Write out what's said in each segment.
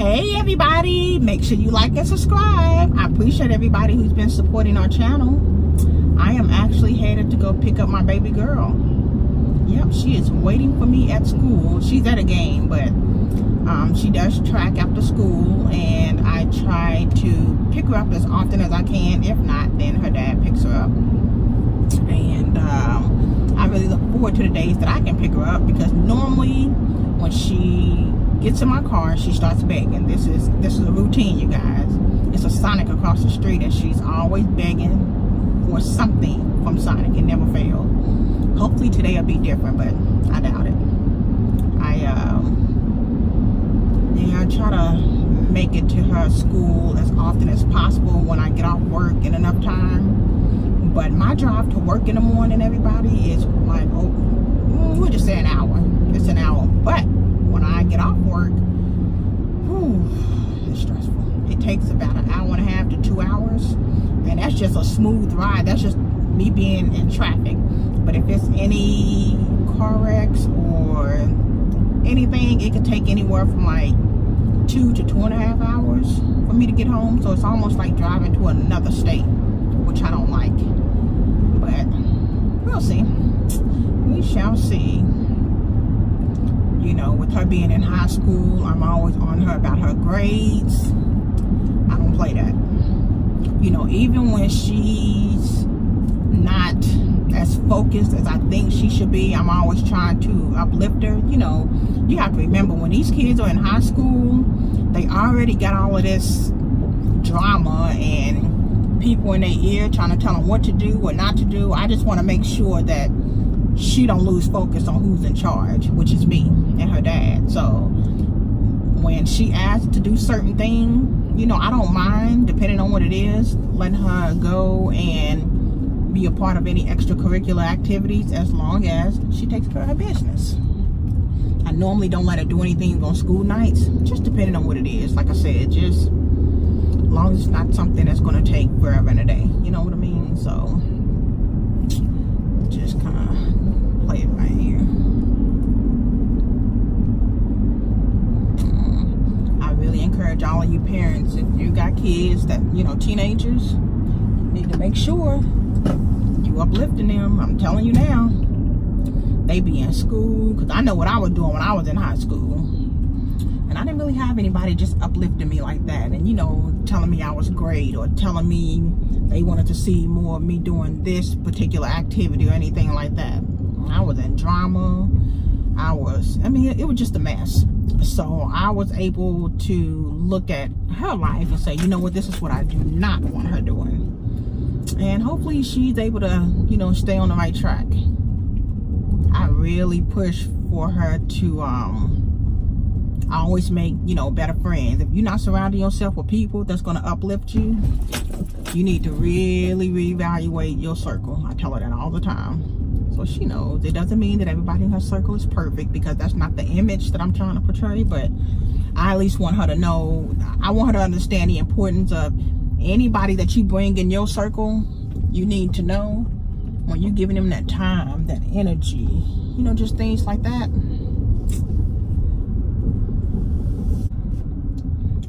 Hey everybody, make sure you like and subscribe. I appreciate everybody who's been supporting our channel. I am actually headed to go pick up my baby girl. Yep, she is waiting for me at school. She's at a game, but she does track after school, and I try to pick her up as often as I can. If not, then her dad picks her up. And I really look forward to the days that I can pick her up, because normally when she gets in my car, she starts begging. This is a routine, you guys. It's a Sonic across the street, and she's always begging for something from Sonic. It never fails. Hopefully today will be different, but I doubt it. I try to make it to her school as often as possible when I get off work in enough time. But my drive to work in the morning, everybody, is like, we'll just say an hour. It's an hour. But when I get off work, it's stressful. It takes about an hour and a half to 2 hours, and that's just a smooth ride. That's just me being in traffic. But if it's any car wrecks or anything, it could take anywhere from like 2 to 2.5 hours for me to get home. So it's almost like driving to another state, which I don't like. But we'll see. We shall see. You know, with her being in high school, I'm always on her about her grades. I don't play that. You know, even when she's not as focused as I think she should be, I'm always trying to uplift her. You know, you have to remember, when these kids are in high school, they already got all of this drama and people in their ear trying to tell them what to do or not to do. I just want to make sure that she don't lose focus on who's in charge, which is me and her dad. So when she asks to do certain things, you know, I don't mind, depending on what it is, letting her go and be a part of any extracurricular activities, as long as she takes care of her business. I normally don't let her do anything on school nights, just depending on what it is. Like I said, just as long as it's not something that's going to take forever in a day. You know what I mean? So just kind of play it right here. I really encourage all of you parents, if you got kids that, you know, teenagers, you need to make sure you uplifting them. I'm telling you now, they be in school, because I know what I was doing when I was in high school, and I didn't really have anybody just uplifting me like that, and, you know, telling me I was great, or telling me they wanted to see more of me doing this particular activity or anything like that. I was in drama. It was just a mess. So I was able to look at her life and say, you know what, this is what I do not want her doing. And hopefully she's able to, you know, stay on the right track. I really push for her to always make, you know, better friends. If you're not surrounding yourself with people that's going to uplift you, you need to really reevaluate your circle. I tell her that all the time. So she knows. It doesn't mean that everybody in her circle is perfect, because that's not the image that I'm trying to portray, but I at least want her to know. I want her to understand the importance of anybody that you bring in your circle. You need to know, when you're giving them that time, that energy, you know, just things like that.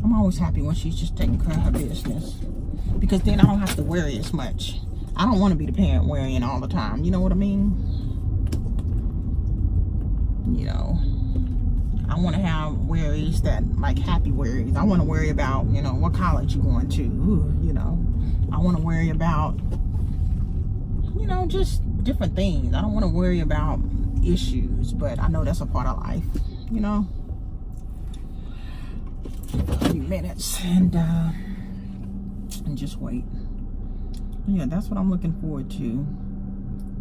I'm always happy when she's just taking care of her business, because then I don't have to worry as much. I don't want to be the parent worrying all the time. You know what I mean? You know, I want to have worries that, like, happy worries. I want to worry about, you know, what college you're going to. You know, I want to worry about, you know, just different things. I don't want to worry about issues, but I know that's a part of life, you know. A few minutes and just wait. Yeah, that's what I'm looking forward to.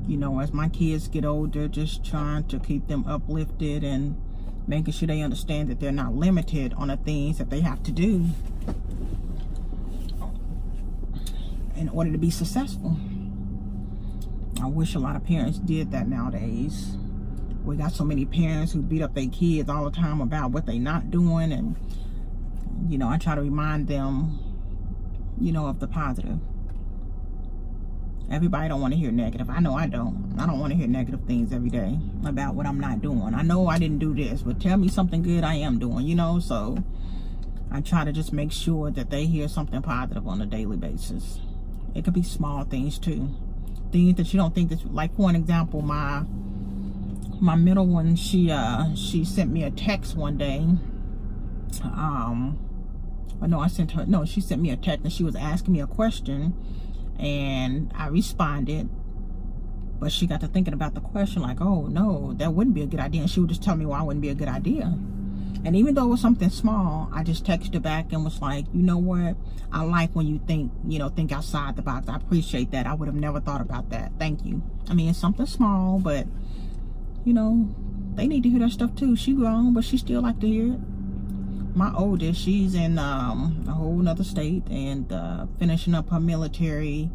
You know, as my kids get older, just trying to keep them uplifted and making sure they understand that they're not limited on the things that they have to do in order to be successful. I wish a lot of parents did that nowadays. We got so many parents who beat up their kids all the time about what they're not doing, and, you know, I try to remind them, you know, of the positive. Everybody don't want to hear negative. I know I don't. I don't want to hear negative things every day about what I'm not doing. I know I didn't do this, but tell me something good I am doing, you know. So I try to just make sure that they hear something positive on a daily basis. It could be small things too, things that you don't think that, like for an example, my middle one, she sent me a text one day. She sent me a text and she was asking me a question, and I responded, but she got to thinking about the question, like, oh no, that wouldn't be a good idea, and she would just tell me why it wouldn't be a good idea. And even though it was something small, I just texted her back and was like, you know what, I like when you think outside the box. I appreciate that. I would have never thought about that. Thank you. I mean, it's something small, but you know, they need to hear that stuff too. She grown, but she still like to hear it. My oldest, she's in a whole nother state and finishing up her military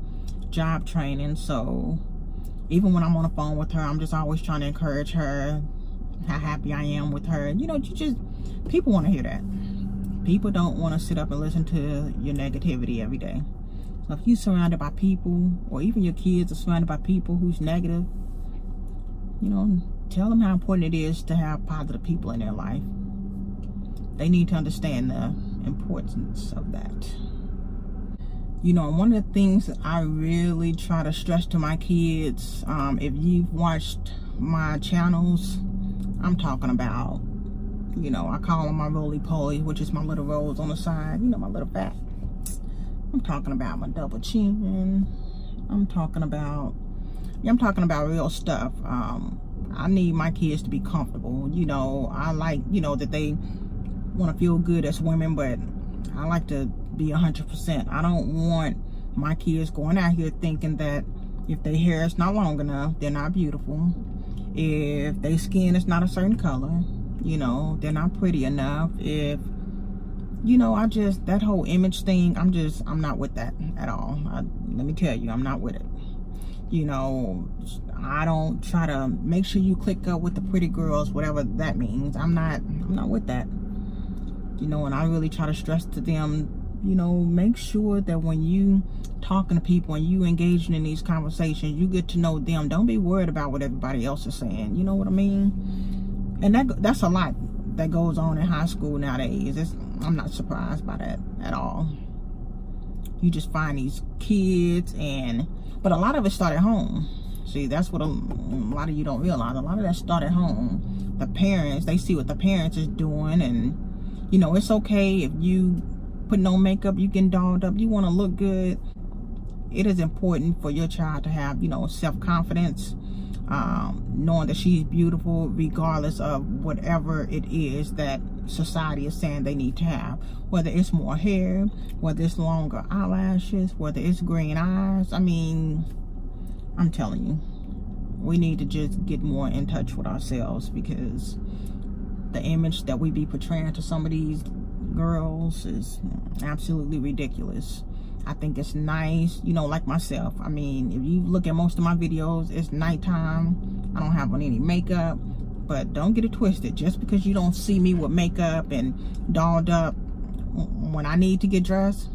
job training. So even when I'm on the phone with her, I'm just always trying to encourage her, how happy I am with her. You know, people want to hear that. People don't want to sit up and listen to your negativity every day. So if you're surrounded by people, or even your kids are surrounded by people who's negative, you know, tell them how important it is to have positive people in their life. They need to understand the importance of that. You know, one of the things that I really try to stress to my kids, if you've watched my channels, I'm talking about, you know, I call them my roly-poly, which is my little rolls on the side, you know, my little fat. I'm talking about my double chin. I'm talking about real stuff. I need my kids to be comfortable. You know, I like, you know, that they want to feel good as women, but I like to be 100%. I don't want my kids going out here thinking that if their hair is not long enough, they're not beautiful. If their skin is not a certain color, you know, they're not pretty enough. If, you know, that whole image thing, I'm not with that at all. Let me tell you, I'm not with it. You know, I don't try to make sure you click up with the pretty girls, whatever that means. I'm not with that. You know, and I really try to stress to them, you know, make sure that when you talking to people and you engaging in these conversations, you get to know them. Don't be worried about what everybody else is saying. You know what I mean? And that's a lot that goes on in high school nowadays. I'm not surprised by that at all. You just find these kids, but a lot of it start at home. See, that's what a lot of you don't realize. A lot of that start at home. The parents, they see what the parents is doing, and you know, it's okay if you put no makeup, you get dolled up, you want to look good. It is important for your child to have, you know, self-confidence, knowing that she's beautiful regardless of whatever it is that society is saying they need to have. Whether it's more hair, whether it's longer eyelashes, whether it's green eyes. I mean, I'm telling you, we need to just get more in touch with ourselves, because the image that we be portraying to some of these girls is absolutely ridiculous. I think it's nice, you know, like myself. I mean, if you look at most of my videos, it's nighttime. I don't have on any makeup, but don't get it twisted. Just because you don't see me with makeup and dolled up, when I need to get dressed,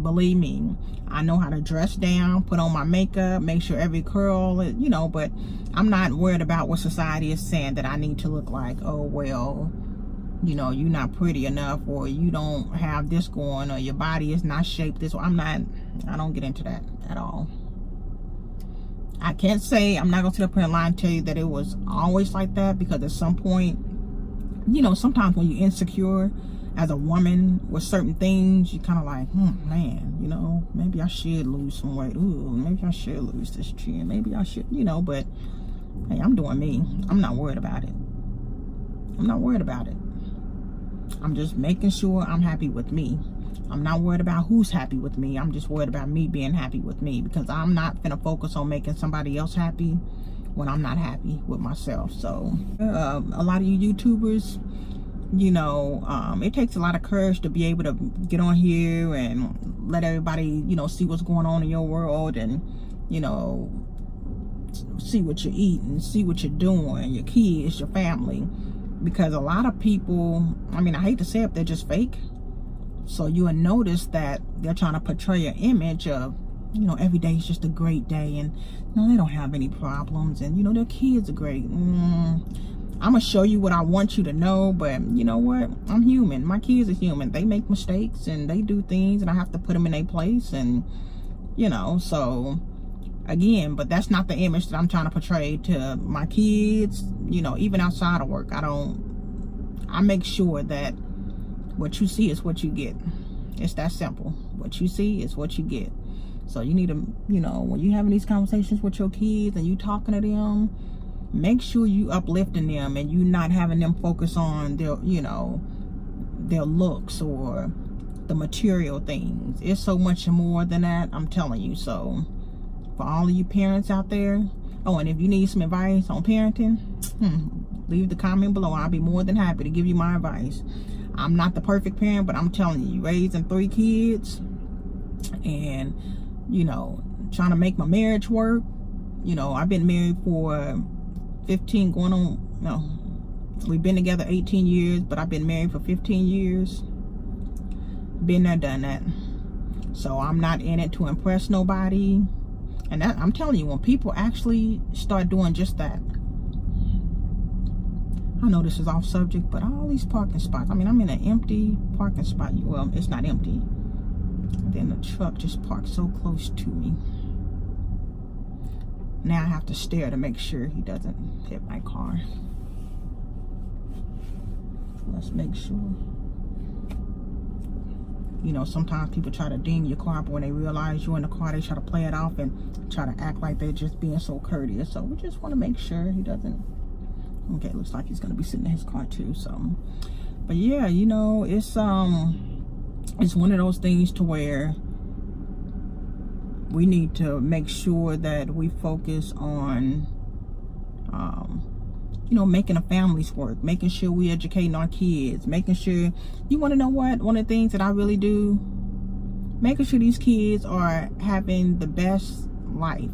believe me, I know how to dress down, put on my makeup, make sure every curl, you know, but I'm not worried about what society is saying that I need to look like. Oh, well, you know, you're not pretty enough, or you don't have this going, or your body is not shaped this way. I don't get into that at all. I can't say, I'm not going to sit up here and lie and tell you that it was always like that, because at some point, you know, sometimes when you're insecure as a woman with certain things, you kind of like, man, you know, maybe I should lose some weight. Ooh, maybe I should lose this chin. Maybe I should, you know, but hey, I'm doing me. I'm not worried about it. I'm not worried about it. I'm just making sure I'm happy with me. I'm not worried about who's happy with me. I'm just worried about me being happy with me, because I'm not gonna focus on making somebody else happy when I'm not happy with myself. So a lot of you YouTubers, you know, it takes a lot of courage to be able to get on here and let everybody, you know, see what's going on in your world, and, you know, see what you're eating, see what you're doing, your kids, your family. Because a lot of people, I mean, I hate to say it, they're just fake. So you will notice that they're trying to portray an image of, you know, every day is just a great day, and you know, they don't have any problems, and you know, their kids are great. I'm gonna show you what I want you to know, but you know what? I'm human. My kids are human. They make mistakes and they do things, and I have to put them in their place, and you know, so again, but that's not the image that I'm trying to portray to my kids, you know, even outside of work. I make sure that what you see is what you get. It's that simple. What you see is what you get. So you need to, you know, when you having these conversations with your kids and you talking to them, make sure you uplifting them and you not having them focus on their, you know, their looks or the material things. It's so much more than that, I'm telling you. So for all of you parents out there, oh, and if you need some advice on parenting, leave the comment below. I'll be more than happy to give you my advice. I'm not the perfect parent, but I'm telling you, raising 3 kids and, you know, trying to make my marriage work. You know, I've been married for 15 going on, no, we've been together 18 years, but I've been married for 15 years. Been there, done that. So I'm not in it to impress nobody. And that, I'm telling you, when people actually start doing just that, I know this is off subject, but all these parking spots, I mean, I'm in an empty parking spot. Well, it's not empty. Then the truck just parked so close to me. Now I have to stare to make sure he doesn't hit my car. Let's make sure. You know, sometimes people try to ding your car, but when they realize you're in the car, they try to play it off and try to act like they're just being so courteous. So we just want to make sure he doesn't. Okay, looks like he's gonna be sitting in his car too. So, but yeah, you know, it's one of those things to where we need to make sure that we focus on, you know, making the families work, making sure we educating our kids, making sure, you want to know what? One of the things that I really do, making sure these kids are having the best life,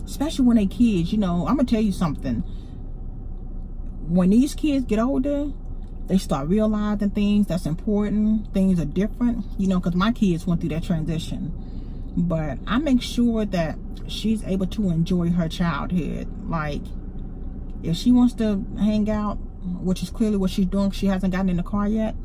especially when they kids. You know, I'm going to tell you something. When these kids get older, they start realizing things that's important. Things are different, you know, because my kids went through that transition. But I make sure that she's able to enjoy her childhood. Like, if she wants to hang out, which is clearly what she's doing, she hasn't gotten in the car yet.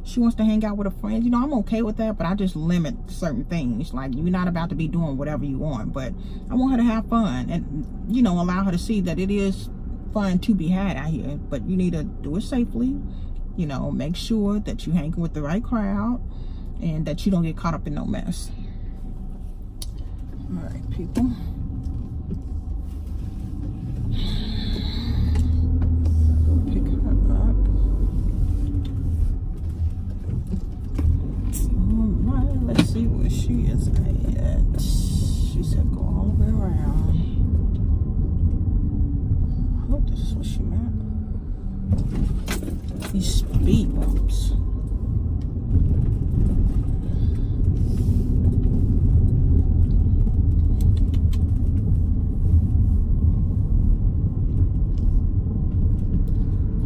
She wants to hang out with her friends. You know, I'm okay with that, but I just limit certain things. Like, you're not about to be doing whatever you want, but I want her to have fun and, you know, allow her to see that it is fun to be had out here, but you need to do it safely. You know, make sure that you're hanging with the right crowd and that you don't get caught up in no mess. All right, people. Pick her up. All right, let's see where she is at. She said go all the way around. I hope this is what she meant. These speed bumps.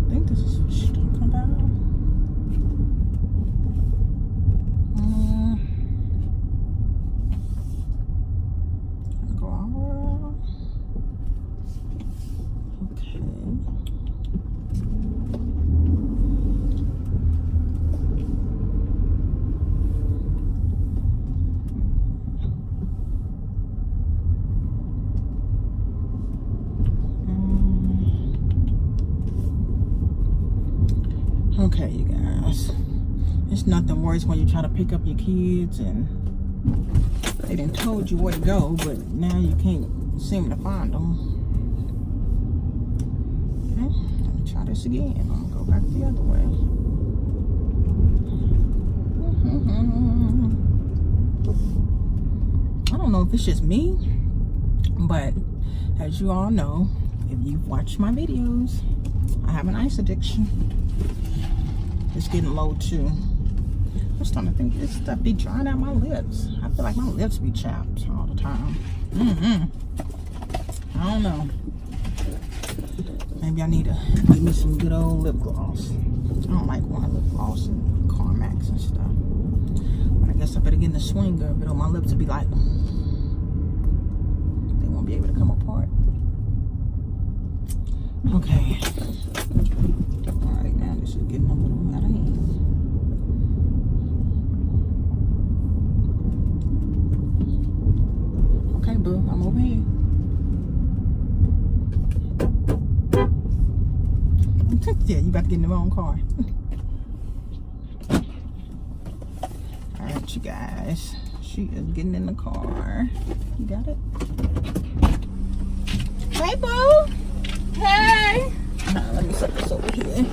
I think this is what she's talking about. Go all around. Okay. Okay, you guys, it's nothing worse when you try to pick up your kids and they done told you where to go, but now you can't seem to find them. Okay, let me try this again. I'm gonna go back the other way. I don't know if it's just me, but as you all know, if you've watched my videos, I have an ice addiction. It's getting low too. I'm starting to think this stuff be drying out my lips. I feel like my lips be chapped all the time. I don't know. Maybe I need to give me some good old lip gloss. I don't like wearing lip gloss and CarMax and stuff. But I guess I better get in the swing of it, or my lips will be like, they won't be able to come apart. Okay. All right, now this is getting a little out of hand. Okay, boo, I'm over here. Yeah, you about to get in the wrong car. All right, you guys. She is getting in the car. You got it? Hey, boo. Hey. Let me set this over here.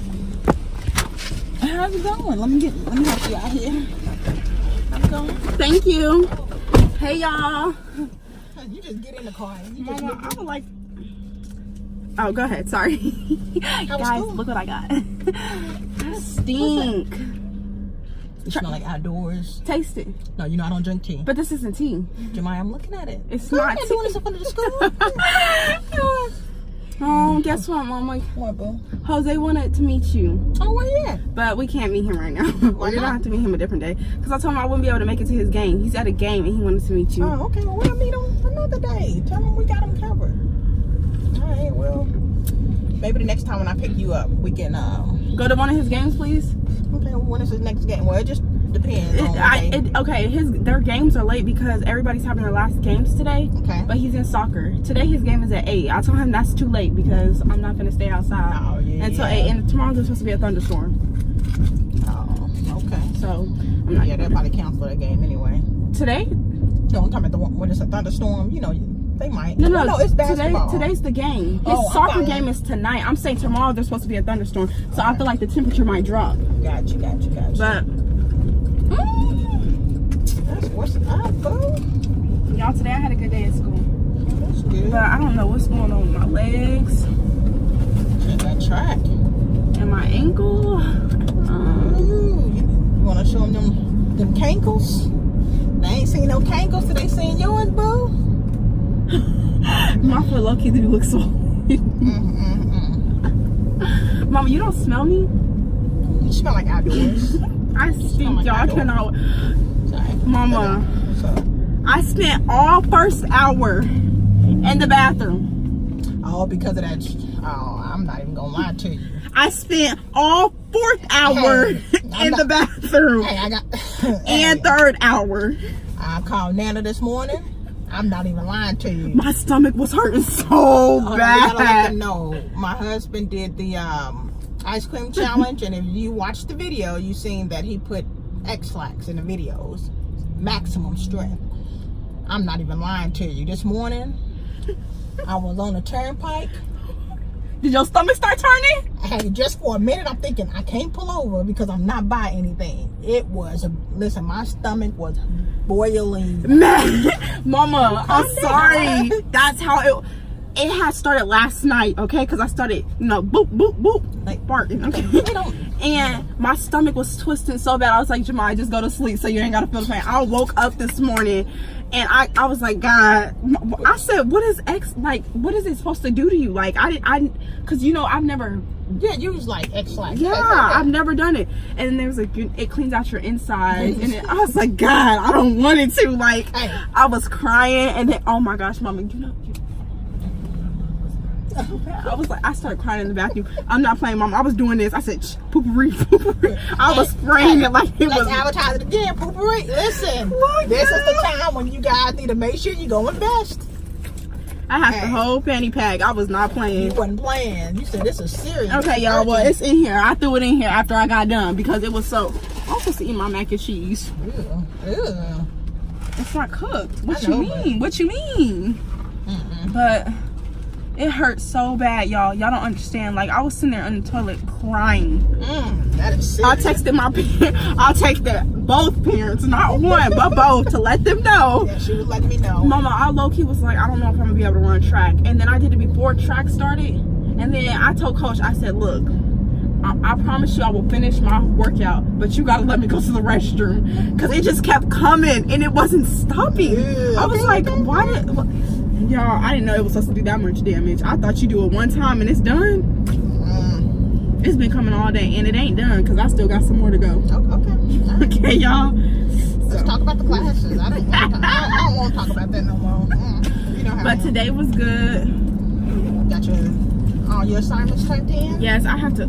How's it going? Let me help you out here. How's it going? Thank you. Hey, y'all. You just get in the car. Mama, I would like. Oh, go ahead. Sorry. Guys, look what I got. I stink. You smell like outdoors. Taste it. No, you know I don't drink tea. But this isn't tea. Jemiah, I'm looking at it. It's Girl, not I'm tea. doing this up under the school. Oh, guess what, Mama? What, boo? Jose wanted to meet you. Oh, where you at? But we can't meet him right now. Why We're gonna not? have to meet him a different day. Because I told him I wouldn't be able to make it to his game. He's at a game and he wanted to meet you. Oh, okay. Well, we'll meet him another day. Tell him we got him covered. All right, well, maybe the next time when I pick you up, we can, Go to one of his games, please. okay, when is his next game? Well, it just depends on what day. Their games are late because everybody's having their last games today. Okay. But he's in soccer. Today his game is at 8. I told him that's too late because I'm not gonna stay outside Oh, yeah. until 8. And tomorrow there's supposed to be a thunderstorm. Oh, okay. So I'm not Yeah, they'll probably cancel that game anyway. today? No, I'm talking about the one when it's a thunderstorm. You know, they might. No, Oh, it's basketball. Today's the game. His Oh, soccer okay. game is tonight. I'm saying tomorrow there's supposed to be a thunderstorm. So I feel like the temperature might drop. Got you. But That's what's up, boo. y'all, today I had a good day at school. That's good. But I don't know what's going on with my legs Check that track. and my ankle. Ooh, you want to show them cankles? They ain't seen no cankles, so they seen yours, boo. My foot low-key do look so. Mama, you don't smell me? You smell like outdoors. I stink, y'all. I cannot. Sorry. Mama, What's up? I spent all first hour in the bathroom. All because of that. Oh, I'm not even gonna lie to you. I spent all fourth hour in the bathroom Hey, I got. and third hour. I called Nana this morning. I'm not even lying to you. My stomach was hurting so Oh, we gotta let bad. them know. My husband did the ice cream challenge, and if you watched the video, you seen that he put X-Lax in the videos, maximum strength. I'm not even lying to you. This morning, I was on the turnpike. Did your stomach start turning? Hey, just for a minute, I'm thinking I can't pull over because I'm not by anything. It was listen, my stomach was boiling. Man, Mama, I'm Calm sorry. down. That's how it had started last night, okay? Because I started, boop, boop, boop, like barking, okay? And my stomach was twisting so bad. I was like, Jemiah, just go to sleep so you ain't got to feel the pain. I woke up this morning and I was like, God, I said, what is it supposed to do to you? Like, because, I've never. Yeah, you was like X-Lax. Yeah, I've never done it. And then there was it cleans out your insides. And I was like, God, I don't want it to. Like, Hey. I was crying. And then, oh my gosh, Mama, I was like, I started crying in the bathroom. I'm not playing, Mama. I was doing this. I said, poopery, poopery. I was spraying it like it was. Let's advertise it again, poopery. Listen, Look, this is the time when you guys need to make sure you go invest. I had the Hey. whole panty pack. I was not You playing. wasn't playing. You said this is serious. Okay, y'all. Well, it's in here. I threw it in here after I got done because it was so. I'm supposed to eat my mac and cheese. Ew. It's not cooked. What I know, you mean? What you mean? But it hurt so bad, y'all. Y'all don't understand. Like, I was sitting there on the toilet crying. That is I serious. texted I texted both parents, not one, but both, to let them know. Yeah, she was letting me know. Mama, I low-key was like, I don't know if I'm gonna be able to run track. And then I did it before track started. And then I told Coach, I said, look, I promise you I will finish my workout, but you gotta let me go to the restroom. Because it just kept coming and it wasn't stopping. Yeah, I was okay, like, okay. Y'all, I didn't know it was supposed to do that much damage. I thought you do it one time and it's done. It's been coming all day and it ain't done because I still got some more to go. Okay. Okay, y'all. Let's talk about the classes. I don't want to talk about that no more. You know how But today was good. got your all your assignments turned in? Yes, I gotta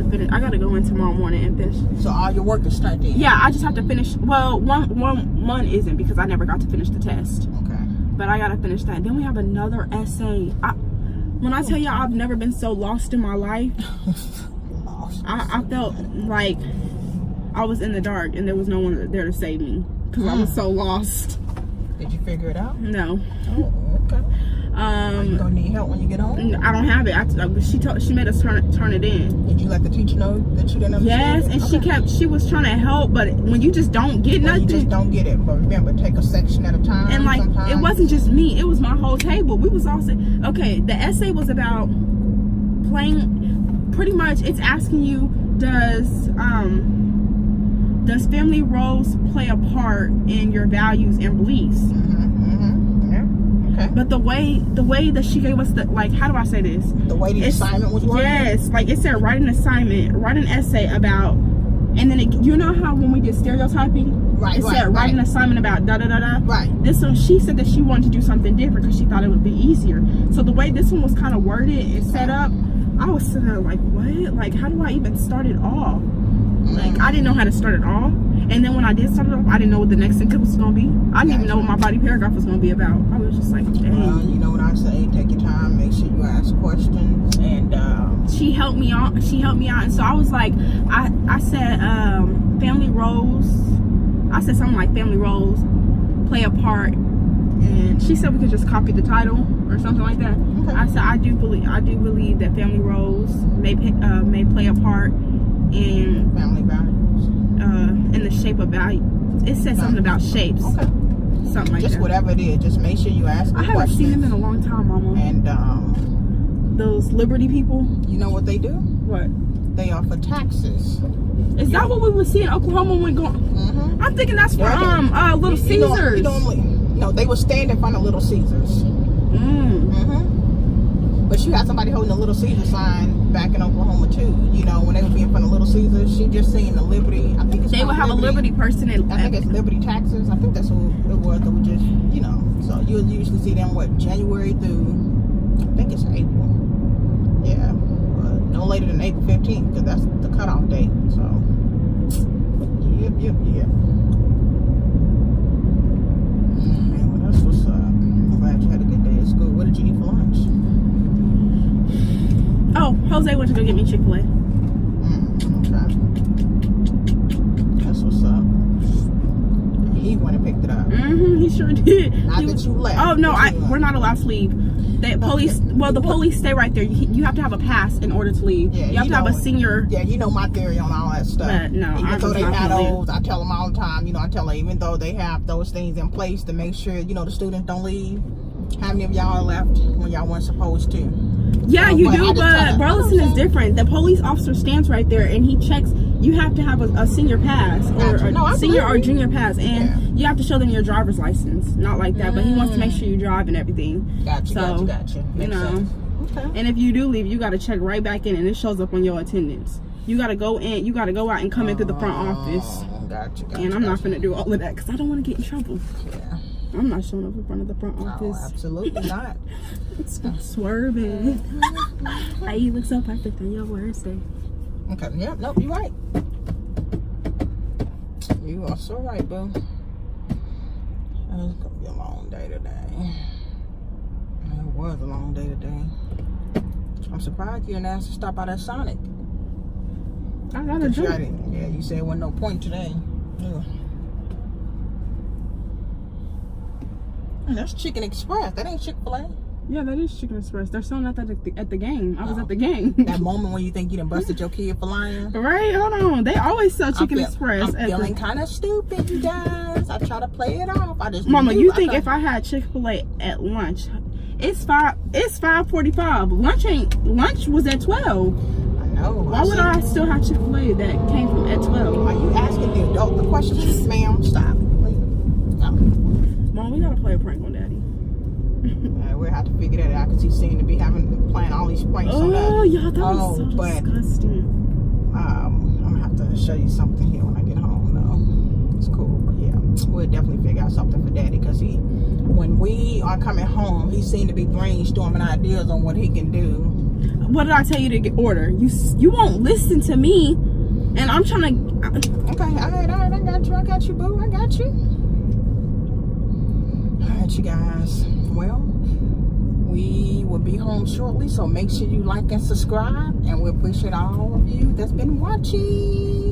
finish. I gotta go in tomorrow morning and finish. So all your work is turned in? Yeah, I just have to finish. Well, one isn't because I never got to finish the test. Okay. But I gotta finish that. Then we have another essay. When I tell y'all I've never been so lost in my life, I felt like I was in the dark and there was no one there to save me because I was so lost. Did you figure it out? No. Oh, okay. You gonna need help when you get home? I don't have it. She made us turn it in. Did you let the teacher know that you didn't understand? Yes, and she was trying to help, but when you just don't get nothing, you just don't get it. But remember, take a section at a time. And like sometimes. It wasn't just me; it was my whole table. We was all saying, okay. The essay was about playing. Pretty much, it's asking you, does family roles play a part in your values and beliefs? Okay. But the way that she gave us how do I say this? The way the assignment was worded? Yes, like it said, write an essay about, and then you know how when we did stereotyping, it said write an assignment about da da da da. Right. This one, she said that she wanted to do something different because she thought it would be easier. So the way this one was kind of worded and set up, I was sitting there like, what? Like, how do I even start it off? Like, I didn't know how to start it off. And then when I did start it off, I didn't know what the next sentence was going to be. I didn't even know what my body paragraph was going to be about. I was just like, dang. Well, you know what I say? Take your time. Make sure you ask questions. And she helped me out. And so I was like, I said, family roles. I said something like family roles play a part. And she said we could just copy the title or something like that. Okay. I said I do believe that family roles may play a part in family values. In the shape of value. It said something about shapes. Okay. Something like just that. Whatever it is, just make sure you ask. I haven't seen them in a long time, Mama. And those Liberty people. You know what they do? What? They offer taxes. Is that what we would see in Oklahoma when going? Mm-hmm. I'm thinking that's for Little Caesars. No, they would stand in front of Little Caesars. But you had somebody holding a Little Caesar sign back in Oklahoma too. You know, when they would be in front of Little Caesars, she just seen the Liberty. I think it's they would have Liberty, a Liberty person. I think it's Liberty taxes. I think that's who it was. That would just, you know. So you'll usually see them January through, I think it's April. Yeah, no later than April 15th because that's the cutoff date. So, yep. Man, what else was up? I'm glad you had a good day at school. What did you eat for lunch? Oh, Jose went to go get me Chick-fil-A. Okay. That's what's up. He went and picked it up. He sure did. Not that you left. Oh no, we're not allowed to leave. The police stay right there. You have to have a pass in order to leave. Yeah, you have to have a senior. Yeah, you know my theory on all that stuff. But no, even though they have those, I tell them all the time. You know, I tell them even though they have those things in place to make sure the students don't leave. How many of y'all left when y'all weren't supposed to? Yeah, you do, but Burleson is different. The police officer stands right there and he checks. You have to have a senior pass or a senior or junior pass, and you have to show them your driver's license. Not like that, but he wants to make sure you drive and everything. Gotcha. You know, and if you do leave, you got to check right back in, and it shows up on your attendance. You got to go in. You got to go out and come in through the front office. Gotcha. And I'm not gonna do all of that because I don't want to get in trouble. Yeah. I'm not showing up in front of the front office. No, absolutely not. Swerving. Hey, you look so perfect on your Wednesday. Okay, yeah, nope, you're right. You are so right, boo. It's gonna be a long day today. It was a long day today. I'm surprised you didn't ask to stop by that Sonic. I gotta do it. Yeah, you said there wasn't no point today. Yeah. That's Chicken Express. That ain't Chick-fil-A. Yeah, that is Chicken Express. They're selling that at the game. I was at the game. That moment when you think you done busted your kid for lying. Right? Hold on. They always sell Chicken Express. I'm feeling kind of stupid, you guys. I try to play it off. Mama, you think if I had Chick-fil-A at lunch, it's 5:45. Lunch was at 12. I know. Why would I still have Chick-fil-A that came from at 12? Are you asking the adult the questions? Ma'am, stop. No. Mom, we gotta play a prank on Daddy. We'll have to figure that out because he seemed to be playing all these pranks on us. Oh, yeah, that was so disgusting. I'm gonna have to show you something here when I get home, though. It's cool, but yeah, we'll definitely figure out something for Daddy because when we are coming home, he seemed to be brainstorming ideas on what he can do. What did I tell you to order? You won't listen to me, and I'm trying to. Okay, all right, I got you, boo, I got you. All right, you guys. Well, we will be home shortly, so make sure you like and subscribe, and we appreciate all of you that's been watching.